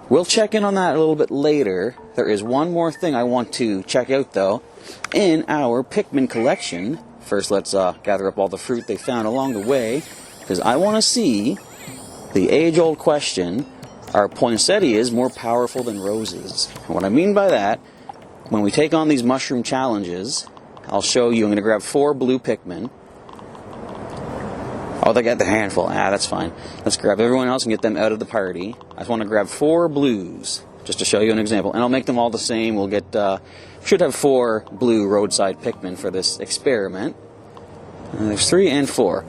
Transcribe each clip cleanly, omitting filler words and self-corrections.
We'll check in on that a little bit later. There is one more thing I want to check out, though, in our Pikmin collection. First, let's gather up all the fruit they found along the way, because I want to see the age-old question, are poinsettias more powerful than roses? And what I mean by that, when we take on these mushroom challenges, I'll show you. I'm going to grab 4 blue Pikmin. Oh, they got the handful. That's fine. Let's grab everyone else and get them out of the party. I just want to grab 4 blues, just to show you an example. And I'll make them all the same. We'll get, should have 4 blue roadside Pikmin for this experiment. And there's 3 and 4.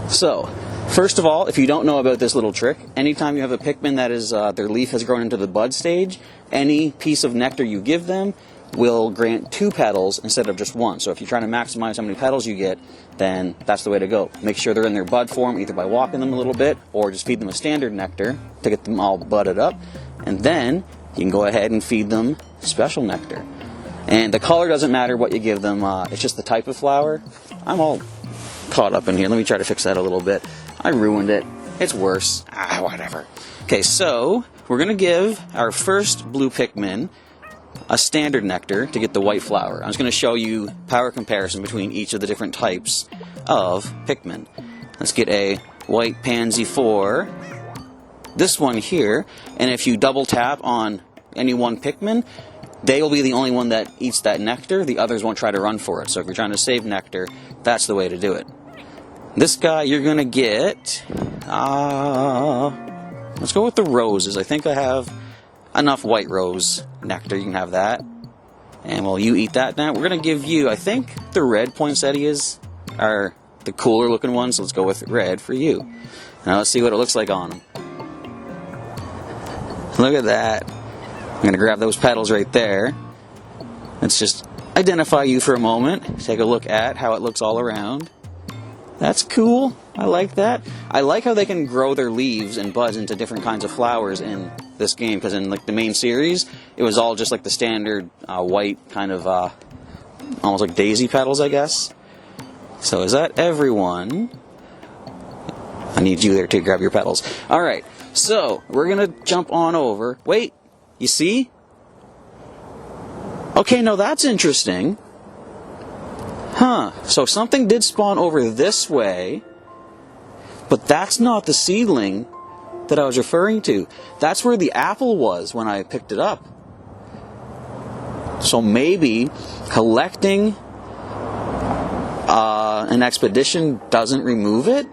So, first of all, if you don't know about this little trick, anytime you have a Pikmin that is, their leaf has grown into the bud stage, any piece of nectar you give them will grant 2 petals instead of just 1. So if you're trying to maximize how many petals you get, then that's the way to go. Make sure they're in their bud form, either by walking them a little bit, or just feed them a standard nectar to get them all budded up. And then you can go ahead and feed them special nectar. And the color doesn't matter what you give them, it's just the type of flower. I'm all caught up in here. Let me try to fix that a little bit. I ruined it. It's worse. Whatever. Okay, so we're going to give our first blue Pikmin a standard nectar to get the white flower. I'm just going to show you power comparison between each of the different types of Pikmin. Let's get a white pansy for this one here, and if you double tap on any one Pikmin, they will be the only one that eats that nectar. The others won't try to run for it. So if you're trying to save nectar, that's the way to do it. This guy you're going to get, let's go with the roses. I think I have enough white rose nectar. You can have that. And while you eat that now, we're going to give you, I think the red poinsettias are the cooler looking ones. So let's go with red for you. Now let's see what it looks like on them. Look at that. I'm going to grab those petals right there. Let's just identify you for a moment. Take a look at how it looks all around. That's cool. I like that. I like how they can grow their leaves and buds into different kinds of flowers in this game, because in like the main series, it was all just like the standard white kind of almost like daisy petals, I guess. So is that everyone? I need you there to grab your petals. All right. So we're gonna jump on over. Wait, you see? Okay, no, that's interesting. Huh, so something did spawn over this way, but that's not the seedling that I was referring to. That's where the apple was when I picked it up. So maybe collecting an expedition doesn't remove it?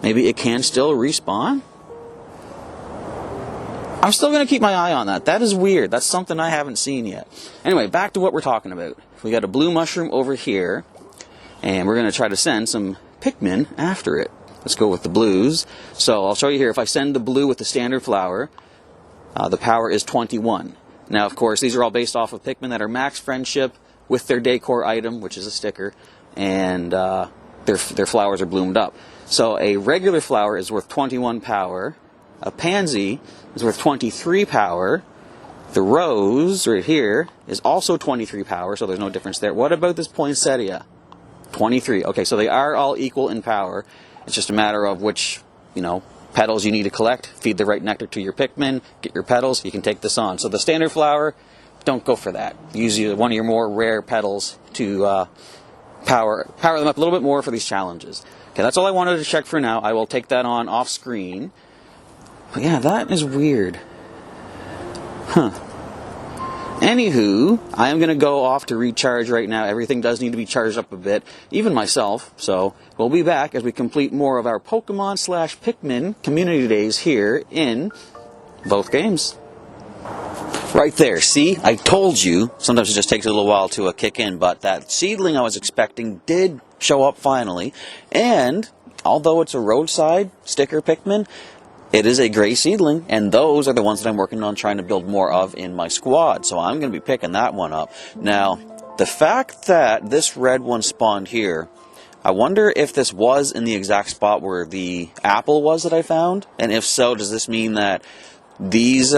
Maybe it can still respawn? I'm still going to keep my eye on that. That is weird. That's something I haven't seen yet. Anyway, back to what we're talking about. We got a blue mushroom over here, and we're going to try to send some Pikmin after it. Let's go with the blues. So I'll show you here. If I send the blue with the standard flower, the power is 21. Now, of course, these are all based off of Pikmin that are max friendship with their decor item, which is a sticker, and their flowers are bloomed up. So a regular flower is worth 21 power. A pansy is worth 23 power. The rose right here is also 23 power, so there's no difference there. What about this poinsettia? 23. Okay, so they are all equal in power. It's just a matter of which, petals you need to collect. Feed the right nectar to your Pikmin, get your petals, you can take this on. So the standard flower, don't go for that. Use one of your more rare petals to power them up a little bit more for these challenges. Okay, that's all I wanted to check for now. I will take that on off screen. But yeah, that is weird. Huh. Anywho, I am going to go off to recharge right now. Everything does need to be charged up a bit, even myself. So we'll be back as we complete more of our Pokemon/Pikmin community days here in both games. Right there, see? I told you. Sometimes it just takes a little while to kick in, but that seedling I was expecting did show up finally. And although it's a roadside sticker Pikmin, it is a gray seedling, and those are the ones that I'm working on trying to build more of in my squad. So I'm going to be picking that one up. Now, the fact that this red one spawned here, I wonder if this was in the exact spot where the apple was that I found. And if so, does this mean that these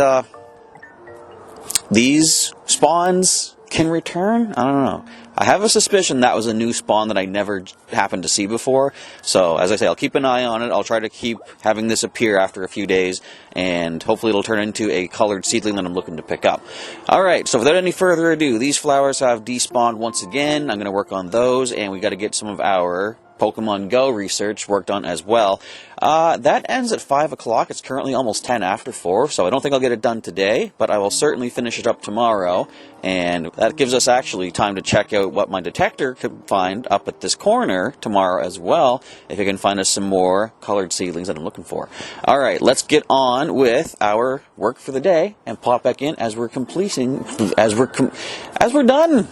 spawns can return? I don't know. I have a suspicion that was a new spawn that I never happened to see before. So, as I say, I'll keep an eye on it. I'll try to keep having this appear after a few days, and hopefully it'll turn into a colored seedling that I'm looking to pick up. Alright, so without any further ado, these flowers have despawned once again. I'm going to work on those, and we got to get some of our Pokemon Go research worked on as well. That ends at 5 o'clock. It's currently almost 10 after 4, so I don't think I'll get it done today, but I will certainly finish it up tomorrow, and that gives us actually time to check out what my detector could find up at this corner tomorrow as well, if it can find us some more colored seedlings that I'm looking for. Alright, let's get on with our work for the day, and pop back in as we're done!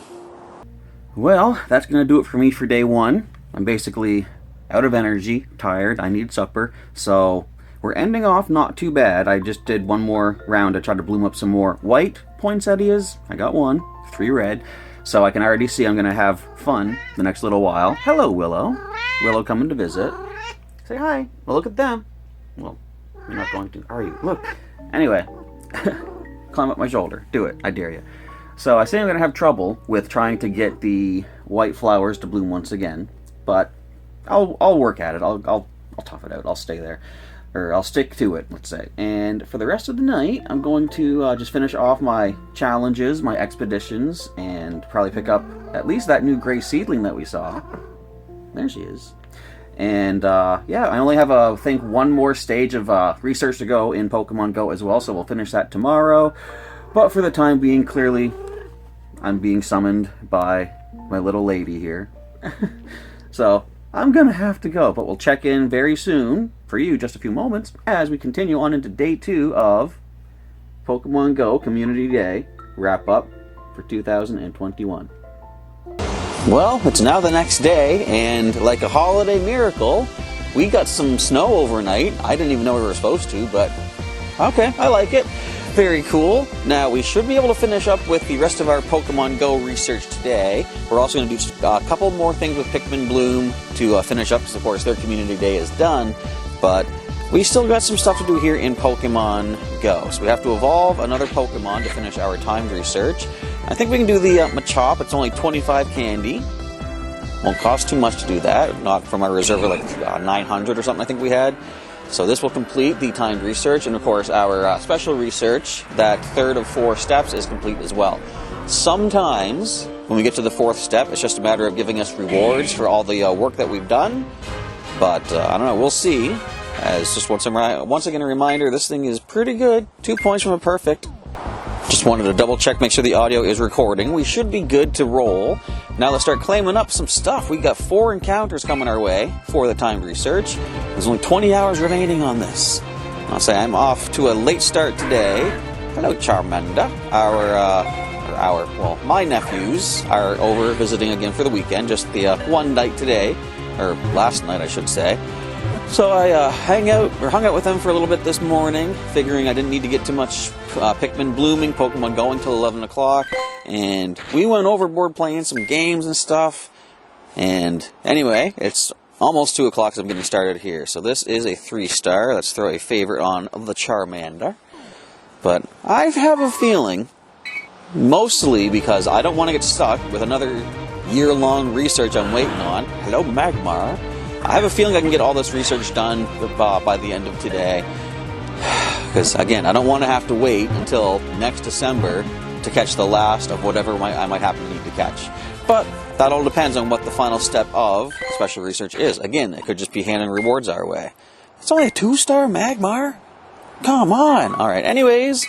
Well, that's going to do it for me for day one. I'm basically out of energy, tired, I need supper, so we're ending off not too bad. I just did one more round to try to bloom up some more white poinsettias. I got 1, 3 red, so I can already see I'm going to have fun the next little while. Hello, Willow. Willow coming to visit. Say hi. Well, look at them. Well, you're not going to, are you? Look. Anyway, climb up my shoulder. Do it. I dare you. So I say I'm going to have trouble with trying to get the white flowers to bloom once again. But I'll work at it. I'll tough it out. I'll stay there, or I'll stick to it. Let's say. And for the rest of the night, I'm going to just finish off my challenges, my expeditions, and probably pick up at least that new gray seedling that we saw. There she is. And yeah, I only have I think one more stage of research to go in Pokemon Go as well, so we'll finish that tomorrow. But for the time being, clearly, I'm being summoned by my little lady here. So, I'm going to have to go, but we'll check in very soon, for you, just a few moments, as we continue on into day 2 of Pokemon Go Community Day wrap-up for 2021. Well, it's now the next day, and like a holiday miracle, we got some snow overnight. I didn't even know we were supposed to, but okay, I like it. Very cool. Now, we should be able to finish up with the rest of our Pokemon Go research today. We're also going to do a couple more things with Pikmin Bloom to finish up, because of course their community day is done. But we still got some stuff to do here in Pokemon Go. So we have to evolve another Pokemon to finish our timed research. I think we can do the Machop. It's only 25 candy. Won't cost too much to do that. Not from our reserve of like 900 or something I think we had. So this will complete the timed research, and of course our special research, that third of 4 steps, is complete as well. Sometimes, when we get to the 4th step, it's just a matter of giving us rewards for all the work that we've done. But, I don't know, we'll see. As just once again a reminder, this thing is pretty good. 2 points from a perfect. Just wanted to double check, make sure the audio is recording. We should be good to roll. Now let's start claiming up some stuff. We got 4 encounters coming our way for the timed research. There's only 20 hours remaining on this. I'll say I'm off to a late start today. Hello, Charmander. My nephews are over visiting again for the weekend, just the one night today, or last night I should say. So I hung out with them for a little bit this morning, figuring I didn't need to get too much Pikmin blooming, Pokemon going till 11 o'clock, and we went overboard playing some games and stuff. And anyway, it's almost 2 o'clock, so I'm getting started here. So this is a 3-star. Let's throw a favorite on the Charmander. But I have a feeling, mostly because I don't want to get stuck with another year-long research I'm waiting on. Hello, Magmar. I have a feeling I can get all this research done by the end of today. Because, again, I don't want to have to wait until next December to catch the last of whatever I might happen to need to catch. But that all depends on what the final step of special research is. Again, it could just be handing rewards our way. It's only a 2-star Magmar? Come on! Alright, anyways,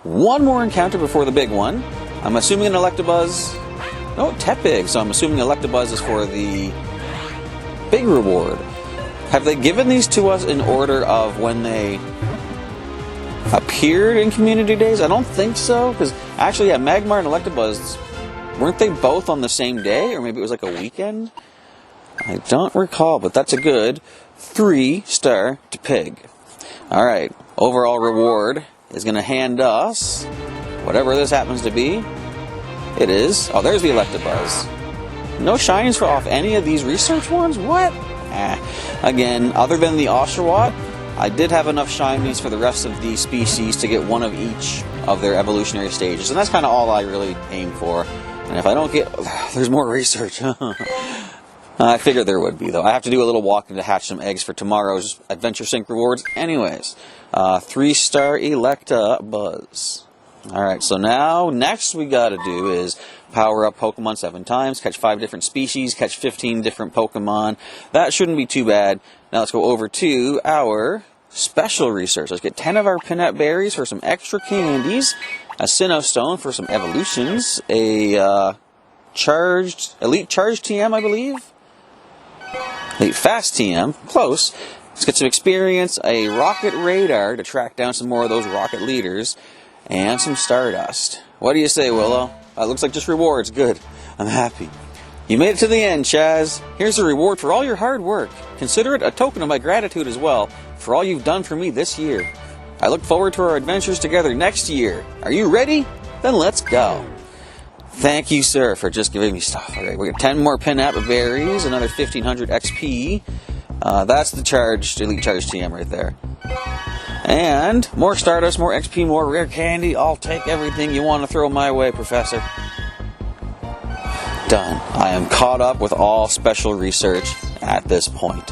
one more encounter before the big one. I'm assuming an Electabuzz... No, Tepig, so I'm assuming Electabuzz is for the big reward. Have they given these to us in order of when they appeared in Community Days? I don't think so, because actually, yeah, Magmar and Electabuzz, weren't they both on the same day? Or maybe it was like a weekend? I don't recall, but that's a good 3-star to Pig. Alright, overall reward is going to hand us whatever this happens to be. It is. Oh, there's the Electabuzz. No shinies for off any of these research ones? What? Again, other than the Oshawott, I did have enough shinies for the rest of these species to get one of each of their evolutionary stages, and that's kind of all I really aim for. And if I don't get... There's more research. I figured there would be, though. I have to do a little walking to hatch some eggs for tomorrow's Adventure Sync rewards. Anyways, 3-star Electa Buzz. Alright, so now, next we gotta do is power up Pokemon 7 times, catch 5 different species, catch 15 different Pokemon. That shouldn't be too bad. Now let's go over to our special research. Let's get 10 of our Pinette Berries for some extra candies, a Sinnoh Stone for some evolutions, a Elite Charged TM, I believe? Elite Fast TM, close. Let's get some experience, a Rocket Radar to track down some more of those Rocket Leaders, and some Stardust. What do you say, Willow? Looks like just rewards. Good. I'm happy. You made it to the end, Chaz. Here's a reward for all your hard work. Consider it a token of my gratitude as well for all you've done for me this year. I look forward to our adventures together next year. Are you ready? Then let's go. Thank you, sir, for just giving me stuff. Alright, we got 10 more Pinette Berries, another 1500 XP. That's the Elite Charged TM right there. And more Stardust, more XP, more rare candy. I'll take everything you want to throw my way, Professor. Done. I am caught up with all special research at this point.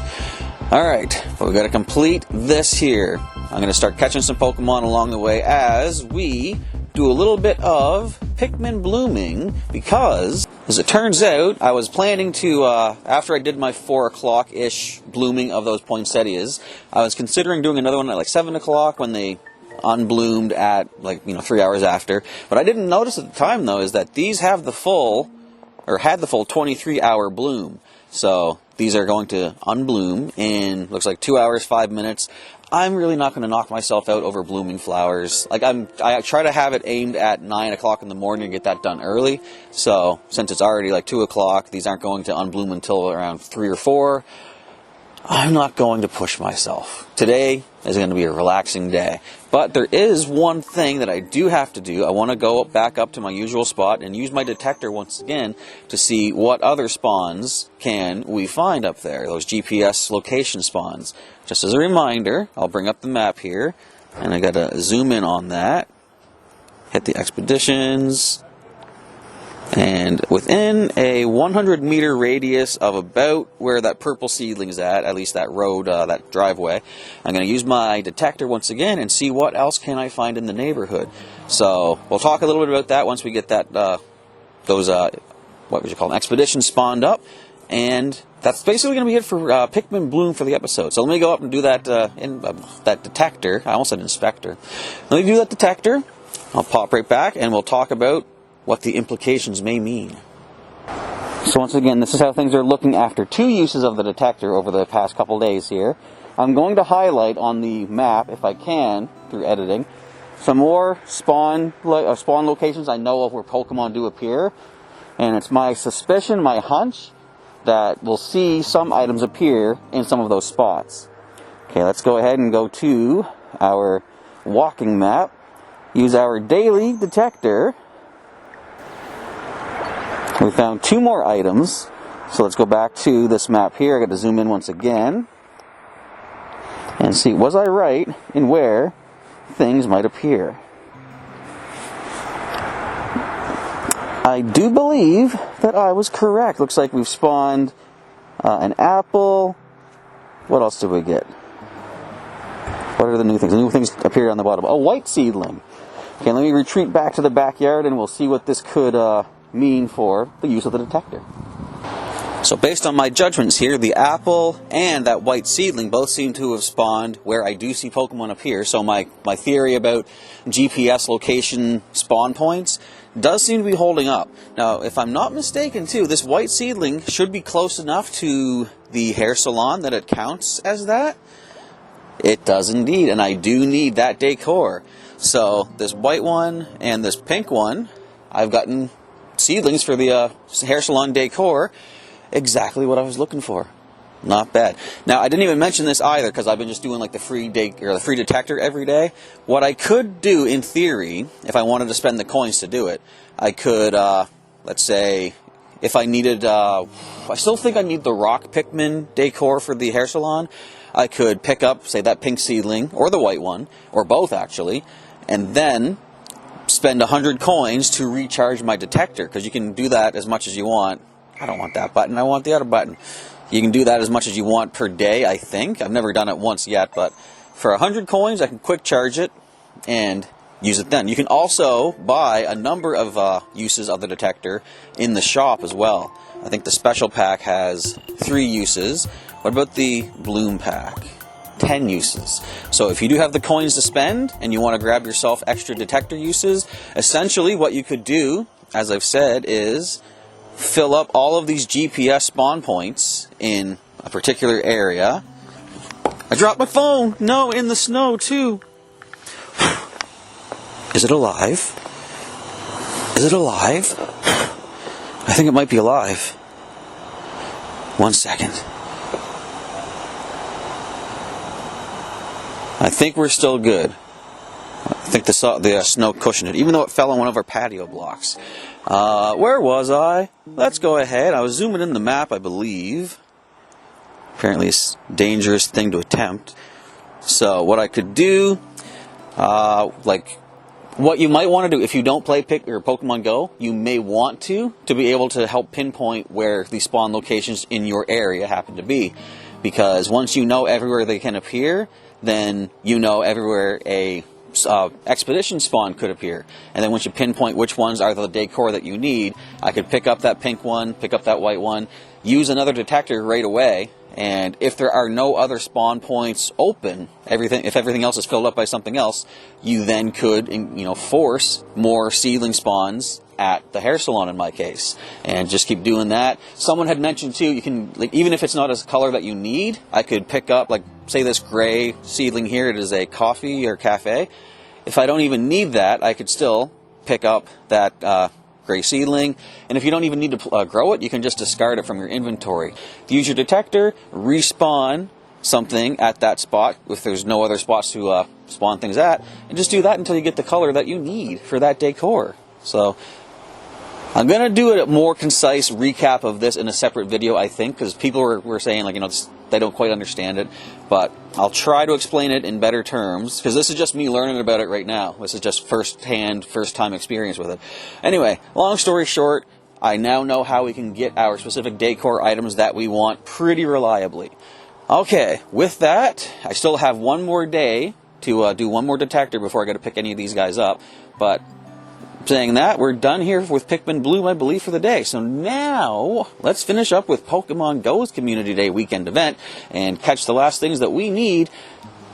Alright, but we got to complete this here. I'm going to start catching some Pokemon along the way as we do a little bit of Pikmin blooming, because, as it turns out, I was planning to, after I did my 4 o'clock-ish blooming of those poinsettias, I was considering doing another one at like 7 o'clock when they unbloomed at, 3 hours after. What I didn't notice at the time, though, is that these have the full, or had the full 23-hour bloom. So these are going to unbloom in, looks like 2 hours, 5 minutes. I'm really not going to knock myself out over blooming flowers. I try to have it aimed at 9 o'clock in the morning and get that done early. So since it's already like 2 o'clock, these aren't going to unbloom until around 3 or 4. I'm not going to push myself. Today is going to be a relaxing day. But there is one thing that I do have to do. I want to go back up to my usual spot and use my detector once again to see what other spawns can we find up there. Those GPS location spawns. Just as a reminder, I'll bring up the map here. And I got to zoom in on that. Hit the expeditions. And within a 100-meter radius of about where that purple seedling is at least that road, that driveway, I'm going to use my detector once again and see what else can I find in the neighborhood. So we'll talk a little bit about that once we get that those what would you call them, expeditions spawned up. And that's basically going to be it for Pikmin Bloom for the episode. So let me go up and do that that detector. I almost said inspector. Let me do that detector. I'll pop right back and we'll talk about what the implications may mean. So once again, this is how things are looking after 2 uses of the detector over the past couple days here. I'm going to highlight on the map, if I can, through editing, some more spawn locations I know of where Pokemon do appear. And it's my suspicion, my hunch, that we'll see some items appear in some of those spots. Okay, let's go ahead and go to our walking map. Use our daily detector. We found 2 more items, so let's go back to this map here. I got to zoom in once again and see, was I right in where things might appear? I do believe that I was correct. Looks like we've spawned an apple. What else did we get? What are the new things? The new things appear on the bottom. Oh, white seedling. Okay, let me retreat back to the backyard and we'll see what this could mean for the use of the detector. So based on my judgments here, the apple and that white seedling both seem to have spawned where I do see Pokemon appear. So my theory about GPS location spawn points does seem to be holding up. Now, if I'm not mistaken too, this white seedling should be close enough to the hair salon that it counts as that. It does indeed, and I do need that decor. So this white one and this pink one, I've gotten seedlings for the hair salon decor. Exactly what I was looking for. Not bad. Now, I didn't even mention this either because I've been just doing like the free detector every day. What I could do in theory, if I wanted to spend the coins to do it, I could, let's say, if I needed, I still think I need the rock Pikmin decor for the hair salon. I could pick up, say, that pink seedling or the white one, or both actually, and then spend 100 coins to recharge my detector, because you can do that as much as you want. I don't want that button, I want the other button. You can do that as much as you want per day, I think. I've never done it once yet, but for 100 coins, I can quick charge it and use it then. You can also buy a number of uses of the detector in the shop as well. I think the special pack has 3 uses. What about the bloom pack? 10 uses. So if you do have the coins to spend and you want to grab yourself extra detector uses, essentially what you could do, as I've said, is fill up all of these GPS spawn points in a particular area. I dropped my phone! No, in the snow too! Is it alive? Is it alive? I think it might be alive. 1 second. I think we're still good. I think the snow cushioned it, even though it fell on one of our patio blocks. Where was I? Let's go ahead. I was zooming in the map, I believe. Apparently it's a dangerous thing to attempt. So what I could do, what you might want to do if you don't play Pokemon Go, you may want to be able to help pinpoint where the spawn locations in your area happen to be. Because once you know everywhere they can appear, then you know everywhere a expedition spawn could appear. And then once you pinpoint which ones are the decor that you need, I could pick up that pink one, pick up that white one, use another detector right away, and if there are no other spawn points open, if everything else is filled up by something else, you then could, force more seedling spawns at the hair salon in my case, and just keep doing that. Someone had mentioned too, you can, even if it's not a color that you need, I could pick up, say this gray seedling here, it is a coffee or cafe. If I don't even need that, I could still pick up that gray seedling, and if you don't even need to grow it, you can just discard it from your inventory. Use your detector, respawn something at that spot if there's no other spots to spawn things at, and just do that until you get the color that you need for that decor. So I'm going to do a more concise recap of this in a separate video, I think, because people were saying, they don't quite understand it. But I'll try to explain it in better terms, because this is just me learning about it right now. This is just first-time experience with it. Anyway, long story short, I now know how we can get our specific decor items that we want pretty reliably. Okay, with that, I still have one more day to do one more detector before I got to pick any of these guys up. But saying that, we're done here with Pikmin Bloom, I believe, for the day. So now, let's finish up with Pokemon Go's Community Day weekend event and catch the last things that we need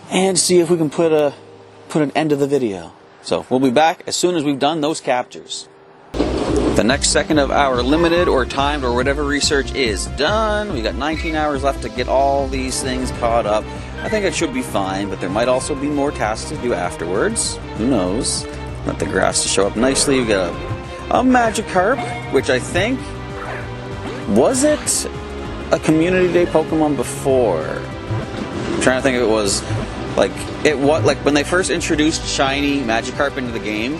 and see if we can put an end to the video. So we'll be back as soon as we've done those captures. The next second of our limited or timed or whatever research is done. We got 19 hours left to get all these things caught up. I think it should be fine, but there might also be more tasks to do afterwards. Who knows? Let the grass to show up nicely. We got a Magikarp, which I think, was it a Community Day Pokemon before? I'm trying to think if it was when they first introduced shiny Magikarp into the game.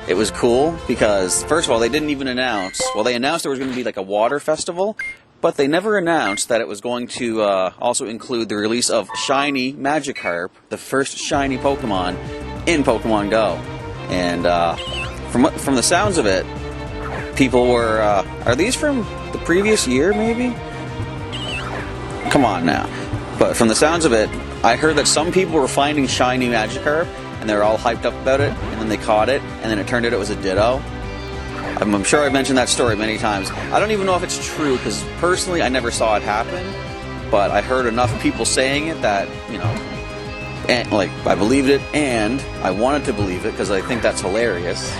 It was cool because, first of all, they didn't even announce. Well, they announced there was going to be a water festival, but they never announced that it was going to also include the release of shiny Magikarp, the first shiny Pokemon in Pokemon Go. And from the sounds of it, people were, are these from the previous year, maybe? Come on now. But from the sounds of it, I heard that some people were finding shiny Magikarp, and they were all hyped up about it, and then they caught it, and then it turned out it was a Ditto. I'm sure I've mentioned that story many times. I don't even know if it's true, because personally I never saw it happen, but I heard enough people saying it that, and, I believed it, and I wanted to believe it because I think that's hilarious.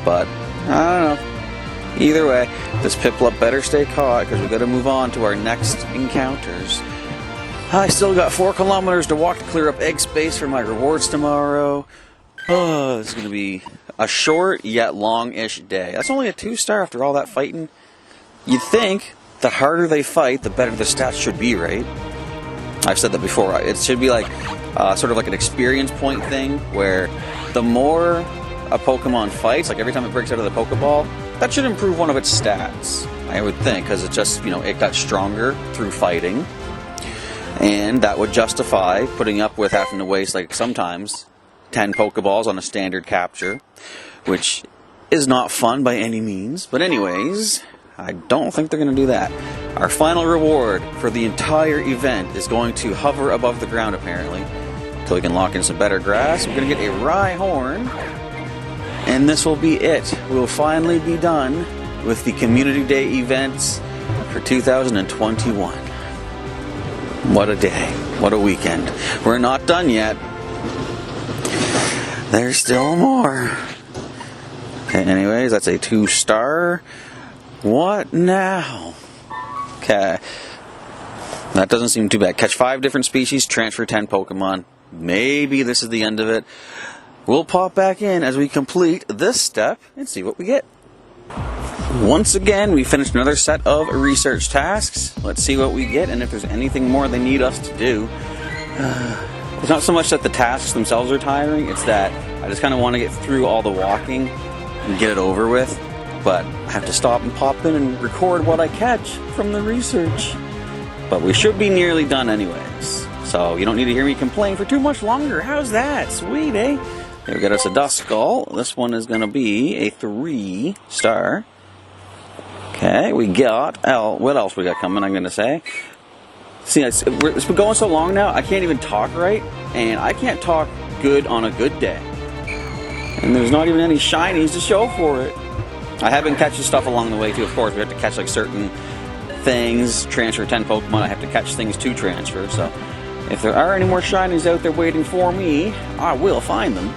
But I don't know. Either way, this Piplup better stay caught because we've got to move on to our next encounters. I still got 4 kilometers to walk to clear up egg space for my rewards tomorrow. Oh, it's going to be a short yet long-ish day. That's only a 2-star after all that fighting. You'd think the harder they fight, the better the stats should be, right? I've said that before. It should be sort of like an experience point thing, where the more a Pokemon fights, every time it breaks out of the Pokeball, that should improve one of its stats, I would think, because it just, it got stronger through fighting, and that would justify putting up with having to waste, sometimes 10 Pokeballs on a standard capture, which is not fun by any means. But anyways, I don't think they're going to do that. Our final reward for the entire event is going to hover above the ground, apparently, until we can lock in some better grass. We're going to get a Rhyhorn, and this will be it. We'll finally be done with the Community Day events for 2021. What a day. What a weekend. We're not done yet. There's still more. Okay, anyways, that's a 2-star. What now? Okay. That doesn't seem too bad. Catch 5 different species, transfer 10 Pokemon. Maybe this is the end of it. We'll pop back in as we complete this step and see what we get. Once again, we finished another set of research tasks. Let's see what we get and if there's anything more they need us to do. It's not so much that the tasks themselves are tiring, it's that I just kind of want to get through all the walking and get it over with. But I have to stop and pop in and record what I catch from the research. But we should be nearly done anyways. So you don't need to hear me complain for too much longer. How's that? Sweet, eh? Here we got us a Duskull. This one is going to be a 3-star. Okay, we got... what else we got coming, I'm going to say? See, it's been going so long now, I can't even talk right. And I can't talk good on a good day. And there's not even any shinies to show for it. I have been catching stuff along the way too, of course. We have to catch like certain things, transfer 10 Pokemon. I have to catch things to transfer, so if there are any more shinies out there waiting for me, I will find them.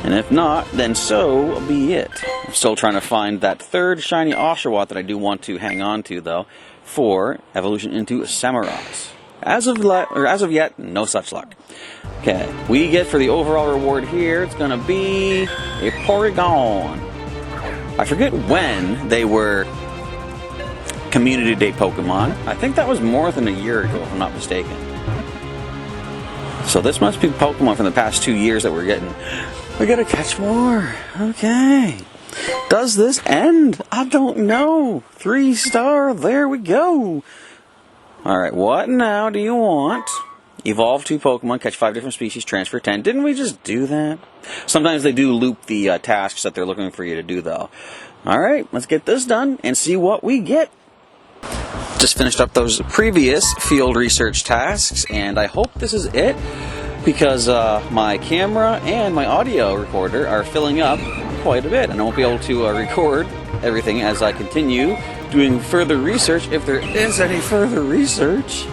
And if not, then so be it. I'm still trying to find that 3rd shiny Oshawott that I do want to hang on to, though, for evolution into Samurott. As of yet, no such luck. Okay, we get for the overall reward here, it's going to be a Porygon. I forget when they were Community Day Pokemon. I think that was more than a year ago, if I'm not mistaken. So this must be Pokemon from the past 2 years that we're getting. We gotta catch more. Okay. Does this end? I don't know. 3-star, there we go. Alright, what now do you want? Evolve 2 Pokemon, catch 5 different species, transfer 10. Didn't we just do that? Sometimes they do loop the tasks that they're looking for you to do, though. Alright, let's get this done and see what we get. Just finished up those previous field research tasks, and I hope this is it, because my camera and my audio recorder are filling up quite a bit, and I won't be able to record everything as I continue doing further research, if there is any further research.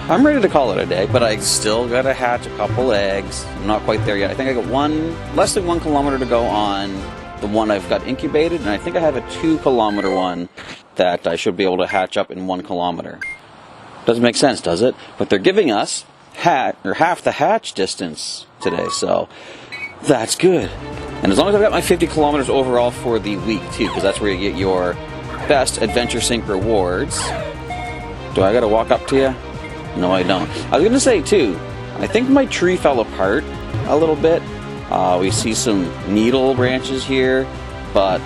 I'm ready to call it a day, but I still gotta hatch a couple eggs. I'm not quite there yet. I think I got less than 1 kilometer to go on the one I've got incubated, and I think I have a 2-kilometer one that I should be able to hatch up in 1 kilometer. Doesn't make sense, does it? But they're giving us half the hatch distance today, so that's good. And as long as I've got my 50 kilometers overall for the week, too, because that's where you get your best Adventure Sync rewards. Do I gotta walk up to you? No, I don't. I was going to say, too, I think my tree fell apart a little bit. We see some needle branches here, but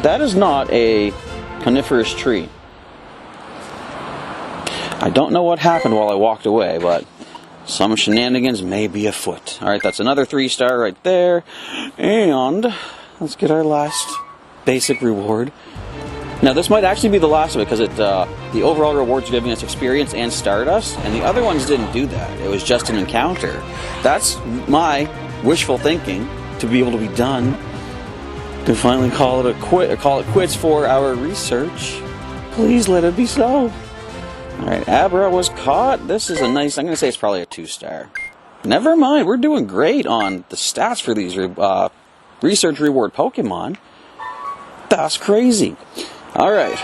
that is not a coniferous tree. I don't know what happened while I walked away, but some shenanigans may be afoot. Alright, that's another 3-star right there. And let's get our last basic reward. Now, this might actually be the last of it, because the overall rewards are giving us experience and Stardust, and the other ones didn't do that. It was just an encounter. That's my wishful thinking, to be able to be done, to finally call it quits for our research. Please let it be so. Alright, Abra was caught. This is a nice, I'm going to say it's probably a 2-star. Never mind, we're doing great on the stats for these research reward Pokemon. That's crazy. Alright,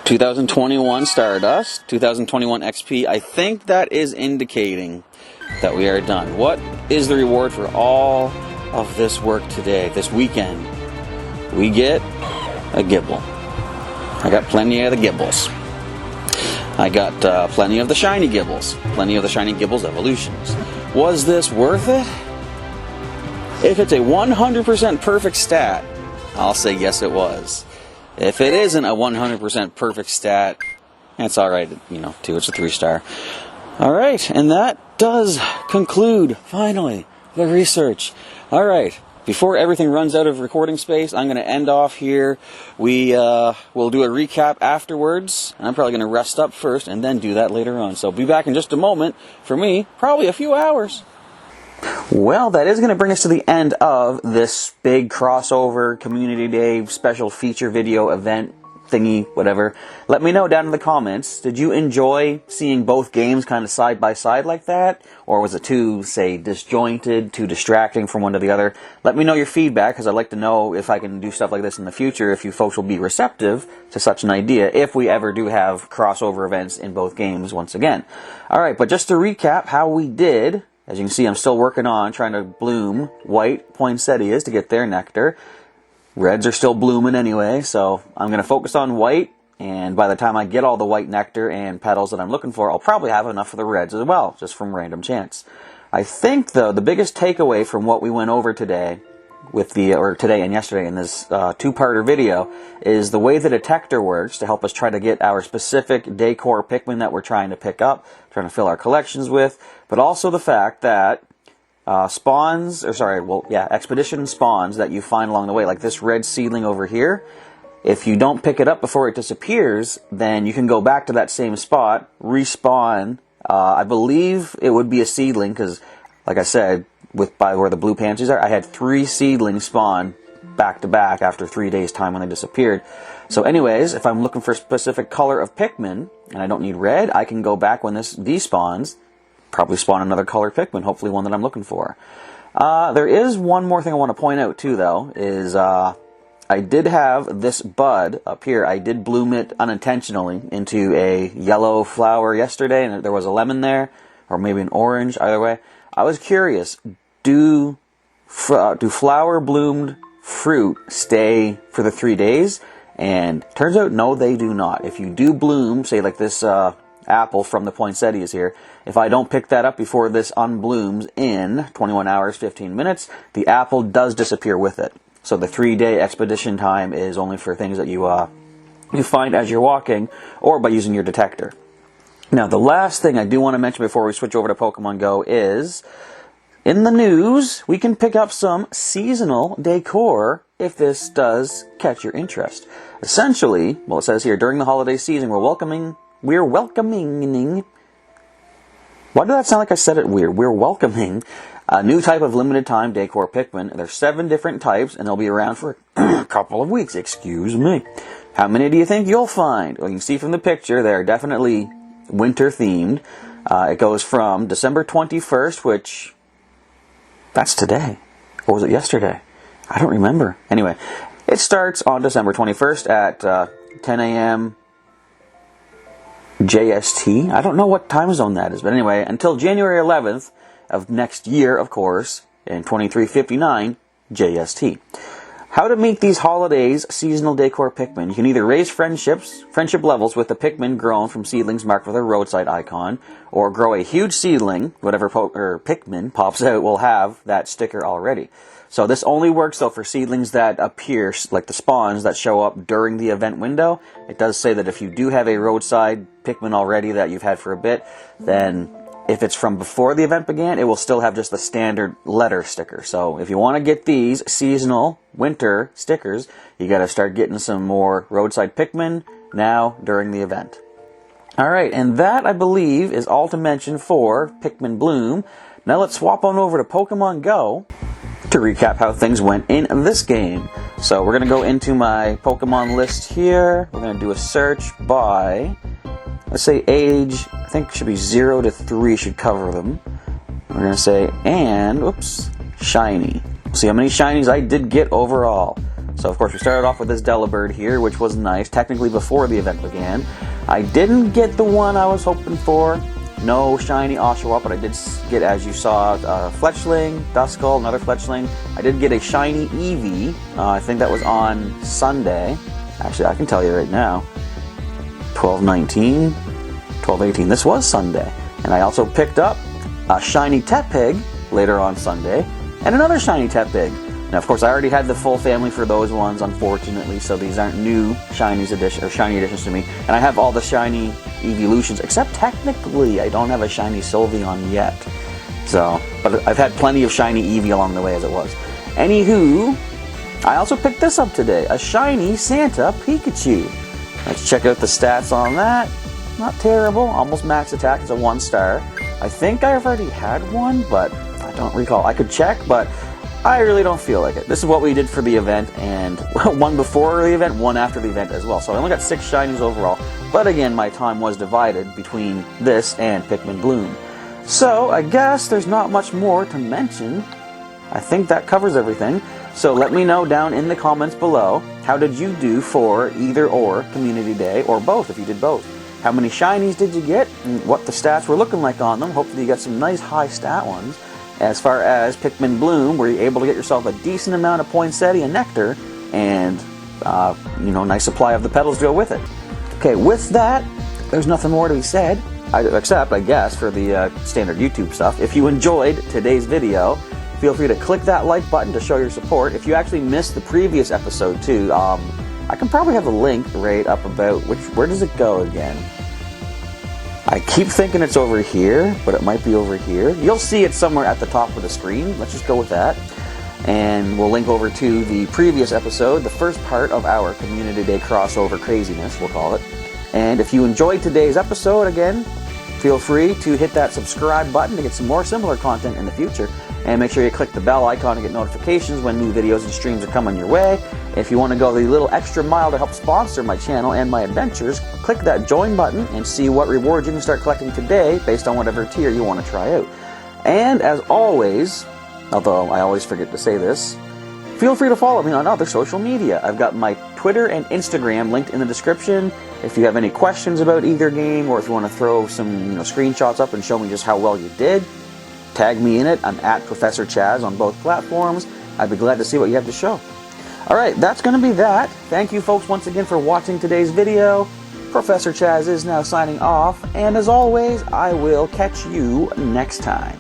2021 Stardust, 2021 XP. I think that is indicating that we are done. What is the reward for all of this work today, this weekend? We get a Gibble. I got plenty of the Gibbles. I got plenty of the shiny Gibbles. Plenty of the shiny Gibbles evolutions. Was this worth it? If it's a 100% perfect stat, I'll say yes it was. If it isn't a 100% perfect stat, it's alright, too. It's a 3-star. Alright, and that does conclude, finally, the research. Alright, before everything runs out of recording space, I'm going to end off here. We'll do a recap afterwards, and I'm probably going to rest up first and then do that later on. So I'll be back in just a moment. For me, probably a few hours. Well, that is going to bring us to the end of this big crossover Community Day special feature video event thingy, whatever. Let me know down in the comments, did you enjoy seeing both games kind of side by side like that? Or was it too, say, disjointed, too distracting from one to the other? Let me know your feedback, because I'd like to know if I can do stuff like this in the future, if you folks will be receptive to such an idea, if we ever do have crossover events in both games once again. Alright, but just to recap how we did, as you can see, I'm still working on trying to bloom white poinsettias to get their nectar. Reds are still blooming anyway, so I'm going to focus on white, and by the time I get all the white nectar and petals that I'm looking for, I'll probably have enough for the reds as well, just from random chance. I think, though, the biggest takeaway from what we went over today, today and yesterday in this two-parter video, is the way the detector works to help us try to get our specific decor Pikmin that we're trying to pick up, trying to fill our collections with, but also the fact that expedition spawns that you find along the way, like this red seedling over here, if you don't pick it up before it disappears, then you can go back to that same spot, respawn. I believe it would be a seedling, because, like I said, by where the blue pansies are, I had 3 seedlings spawn back to back after 3 days' time when they disappeared. So anyways, if I'm looking for a specific color of Pikmin, and I don't need red, I can go back when this despawns, probably spawn another color Pikmin, hopefully one that I'm looking for. There is one more thing I want to point out too, though, is I did have this bud up here. I did bloom it unintentionally into a yellow flower yesterday, and there was a lemon there, or maybe an orange, either way. I was curious, do flower bloomed fruit stay for the 3 days? And turns out, no, they do not. If you do bloom, say like this apple from the poinsettias here, if I don't pick that up before this unblooms in 21 hours, 15 minutes, the apple does disappear with it. So the 3-day expedition time is only for things that you find as you're walking, or by using your detector. Now, the last thing I do want to mention before we switch over to Pokemon Go is, in the news, we can pick up some seasonal decor if this does catch your interest. Essentially, well, it says here, during the holiday season, we're welcoming... Why did that sound like I said it weird? We're welcoming a new type of limited time decor Pikmin. There's 7 different types, and they'll be around for a couple of weeks. Excuse me. How many do you think you'll find? Well, you can see from the picture, they're definitely winter themed. It goes from December 21st, which... that's today. Or was it yesterday? I don't remember. Anyway, it starts on December 21st at 10 a.m. JST. I don't know what time zone that is, but anyway, until January 11th of next year, of course, in 2359 JST. How to meet these holidays seasonal decor Pikmin. You can either raise friendship levels with the Pikmin grown from seedlings marked with a roadside icon, or grow a huge seedling, whatever Pikmin pops out will have that sticker already. So this only works, though, for seedlings that appear, like the spawns that show up during the event window. It does say that if you do have a roadside Pikmin already that you've had for a bit, then if it's from before the event began, it will still have just the standard letter sticker. So if you want to get these seasonal winter stickers, you got to start getting some more roadside Pikmin now during the event. Alright, and that, I believe, is all to mention for Pikmin Bloom. Now let's swap on over to Pokemon Go to recap how things went in this game. So we're going to go into my Pokemon list here. We're going to do a search by, let's say, age, I think should be 0 to 3 should cover them. We're going to say, and, oops, shiny. See how many shinies I did get overall. So, of course, we started off with this Delibird here, which was nice, technically before the event began. I didn't get the one I was hoping for. No shiny Oshawott, but I did get, as you saw, Fletchling, Duskull, another Fletchling. I did get a shiny Eevee. I think that was on Sunday. Actually, I can tell you right now. 12/19, 12/18. This was Sunday. And I also picked up a shiny Tepig later on Sunday, and another shiny Tepig. Now, of course, I already had the full family for those ones, unfortunately, so these aren't new shiny additions to me. And I have all the shiny evolutions, except technically I don't have a shiny Sylveon yet. So, but I've had plenty of shiny Eevee along the way as it was. Anywho, I also picked this up today, a shiny Santa Pikachu. Let's check out the stats on that. Not terrible, almost max attack, it's a 1-star. I think I've already had one, but I don't recall. I could check, but I really don't feel like it. This is what we did for the event, and one before the event, one after the event as well. So I only got 6 shinies overall, but again, my time was divided between this and Pikmin Bloom. So I guess there's not much more to mention. I think that covers everything. So let me know down in the comments below, how did you do for either or Community Day, or both if you did both? How many shinies did you get, and what the stats were looking like on them? Hopefully you got some nice high stat ones. As far as Pikmin Bloom, were you able to get yourself a decent amount of poinsettia and nectar, and nice supply of the petals to go with it? Okay, with that, there's nothing more to be said, except, I guess, for the standard YouTube stuff. If you enjoyed today's video, feel free to click that like button to show your support. If you actually missed the previous episode too, I can probably have a link right up about where does it go again? I keep thinking it's over here, but it might be over here. You'll see it somewhere at the top of the screen. Let's just go with that. And we'll link over to the previous episode, the first part of our Community Day crossover craziness, we'll call it. And if you enjoyed today's episode, again, feel free to hit that subscribe button to get some more similar content in the future. And make sure you click the bell icon to get notifications when new videos and streams are coming your way. If you want to go the little extra mile to help sponsor my channel and my adventures, click that join button and see what rewards you can start collecting today based on whatever tier you want to try out. And as always, although I always forget to say this, feel free to follow me on other social media. I've got my Twitter and Instagram linked in the description. If you have any questions about either game, or if you want to throw some screenshots up and show me just how well you did, tag me in it. I'm at Professor Chaz on both platforms. I'd be glad to see what you have to show. Alright, that's going to be that. Thank you folks once again for watching today's video. Professor Chaz is now signing off, and as always, I will catch you next time.